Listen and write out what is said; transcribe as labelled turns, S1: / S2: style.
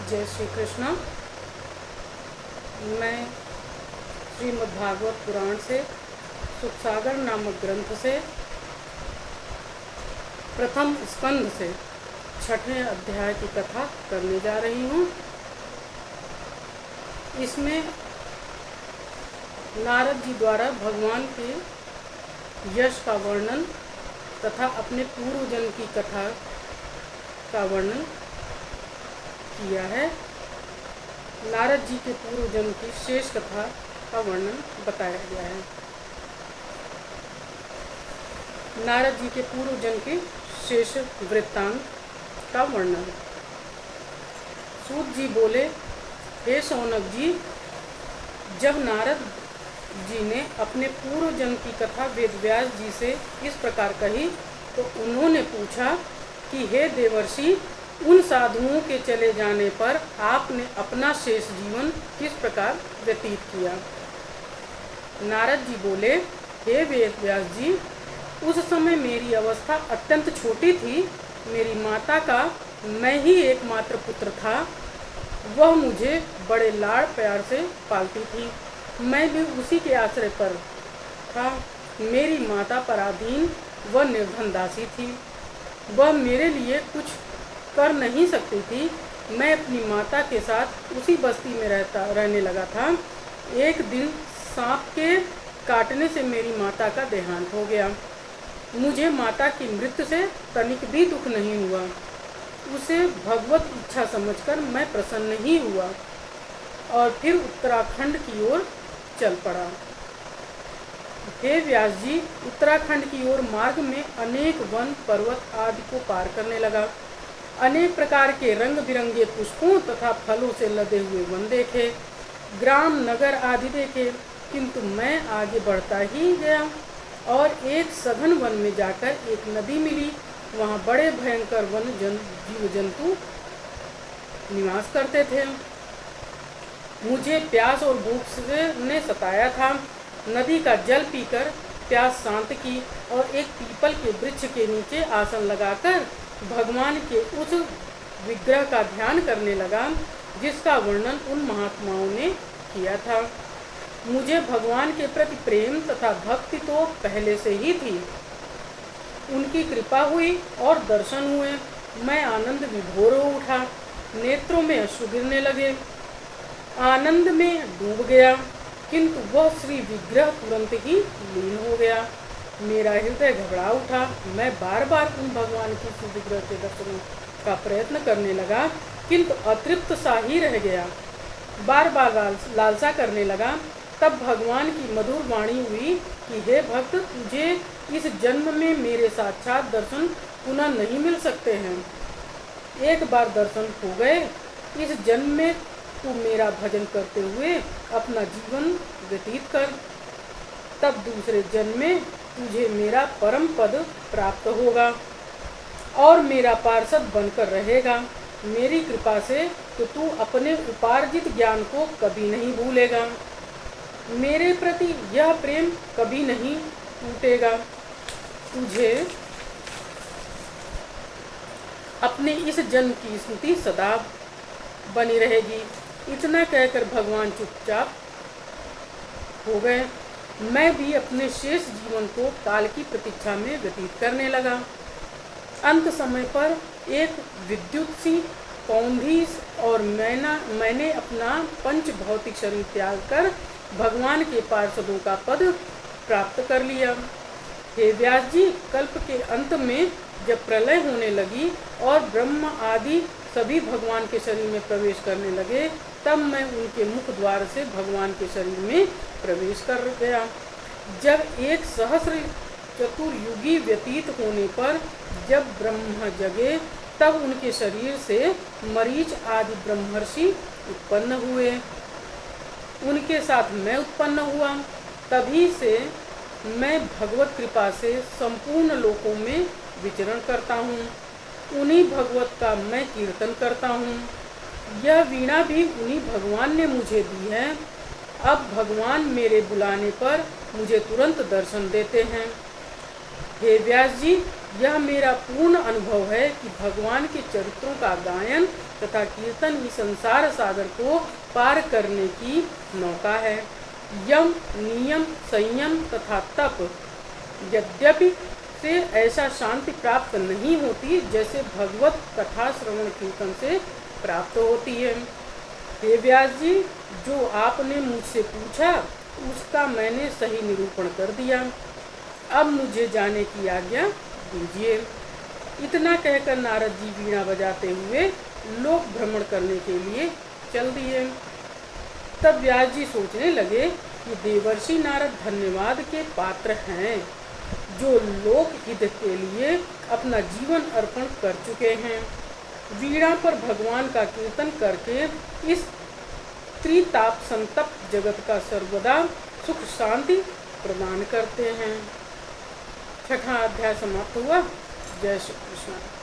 S1: जय श्री कृष्ण। मैं श्रीमद्भागवत पुराण से सुखसागर नामक ग्रंथ से प्रथम स्कंध से छठवें अध्याय की कथा करने जा रही हूँ। इसमें नारद जी द्वारा भगवान के यश का वर्णन तथा अपने पूर्व जन्म की कथा का वर्णन किया है। नारद जी के पूर्व जन्म की शेष कथा का वर्णन बताया गया है। नारद जी के पूर्व जन्म के शेष वृत्तांत का वर्णन। सूत जी बोले, हे शौनक जी, जब नारद जी ने अपने पूर्व जन्म की कथा वेदव्यास जी से इस प्रकार कही तो उन्होंने पूछा कि हे देवर्षि, उन साधुओं के चले जाने पर आपने अपना शेष जीवन किस प्रकार व्यतीत किया। नारद जी बोले, हे वेदव्यास जी, उस समय मेरी अवस्था अत्यंत छोटी थी। मेरी माता का मैं ही एकमात्र पुत्र था। वह मुझे बड़े लाड़ प्यार से पालती थी। मैं भी उसी के आश्रय पर था। मेरी माता पराधीन व निर्धन दासी थी। वह मेरे लिए कुछ कर नहीं सकती थी। मैं अपनी माता के साथ उसी बस्ती में रहने लगा था। एक दिन सांप के काटने से मेरी माता का देहांत हो गया। मुझे माता की मृत्यु से तनिक भी दुख नहीं हुआ। उसे भगवत इच्छा समझकर मैं प्रसन्न ही हुआ और फिर उत्तराखंड की ओर चल पड़ा। हे व्यास जी, उत्तराखंड की ओर मार्ग में अनेक वन पर्वत आदि को पार करने लगा। अनेक प्रकार के रंग बिरंगे पुष्पों तथा फलों से लदे हुए वन देखे, ग्राम नगर आदि देखे, किंतु मैं आगे बढ़ता ही गया और एक सघन वन में जाकर एक नदी मिली। वहाँ बड़े भयंकर जीव जंतु निवास करते थे। मुझे प्यास और भूख ने सताया था। नदी का जल पीकर प्यास शांत की और एक पीपल के वृक्ष के नीचे आसन लगाकर भगवान के उस विग्रह का ध्यान करने लगा जिसका वर्णन उन महात्माओं ने किया था। मुझे भगवान के प्रति प्रेम तथा भक्ति तो पहले से ही थी। उनकी कृपा हुई और दर्शन हुए। मैं आनंद विभोर हो उठा। नेत्रों में अश्रु गिरने लगे। आनंद में डूब गया, किंतु वह श्री विग्रह तुरंत ही लीन हो गया। मेरा हृदय घबरा उठा। मैं बार बार उन भगवान की श्री विग्रह के दर्शन का प्रयत्न करने लगा, किंतु अतृप्त सा ही रह गया। बार बार लालसा करने लगा। तब भगवान की मधुर वाणी हुई कि हे भक्त, तुझे इस जन्म में मेरे साक्षात दर्शन पुनः नहीं मिल सकते हैं। एक बार दर्शन हो गए, इस जन्म में तू मेरा भजन करते हुए अपना जीवन व्यतीत कर। तब दूसरे जन्म में तुझे मेरा परम पद प्राप्त होगा और मेरा पार्षद बनकर रहेगा। मेरी कृपा से तो तू अपने उपार्जित ज्ञान को कभी नहीं भूलेगा। मेरे प्रति यह प्रेम कभी नहीं टूटेगा। तुझे अपने इस जन्म की स्मृति सदा बनी रहेगी। इतना कहकर भगवान चुपचाप हो गए। मैं भी अपने शेष जीवन को काल की प्रतीक्षा में व्यतीत करने लगा। अंत समय पर एक विद्युत सी कौंधी और मैंने अपना पंच भौतिक शरीर त्याग कर भगवान के पार्षदों का पद प्राप्त कर लिया। हे व्यास जी, कल्प के अंत में जब प्रलय होने लगी और ब्रह्म आदि सभी भगवान के शरीर में प्रवेश करने लगे, तब मैं उनके मुख द्वार से भगवान के शरीर में प्रवेश कर गया। जब 1 सहस्र चतुर्युगी व्यतीत होने पर जब ब्रह्म जगे, तब उनके शरीर से मरीच आदि ब्रह्मर्षि उत्पन्न हुए। उनके साथ मैं उत्पन्न हुआ। तभी से मैं भगवत कृपा से संपूर्ण लोकों में विचरण करता हूँ। उन्हीं भगवत का मैं कीर्तन करता हूँ। यह वीणा भी उन्हीं भगवान ने मुझे दी है। अब भगवान मेरे बुलाने पर मुझे तुरंत दर्शन देते हैं। हे व्यास जी, यह मेरा पूर्ण अनुभव है कि भगवान के चरित्रों का गायन तथा कीर्तन ही संसार सागर को पार करने की नौका है। यम, नियम, संयम तथा तप यद्यपि से ऐसा शांति प्राप्त नहीं होती जैसे भगवत कथा श्रवण कीर्तन से प्राप्त होती है। हे व्यास जी, जो आपने मुझसे पूछा उसका मैंने सही निरूपण कर दिया। अब मुझे जाने की आज्ञा दीजिए। इतना कहकर नारद जी वीणा बजाते हुए लोक भ्रमण करने के लिए चल दिए। तब व्यास जी सोचने लगे कि देवर्षि नारद धन्यवाद के पात्र हैं, जो लोक हित के लिए अपना जीवन अर्पण कर चुके हैं। वीणा पर भगवान का कीर्तन करके इस त्रिताप संतप्त जगत का सर्वदा सुख शांति प्रदान करते हैं। छठा अध्याय समाप्त हुआ। जय श्री कृष्ण।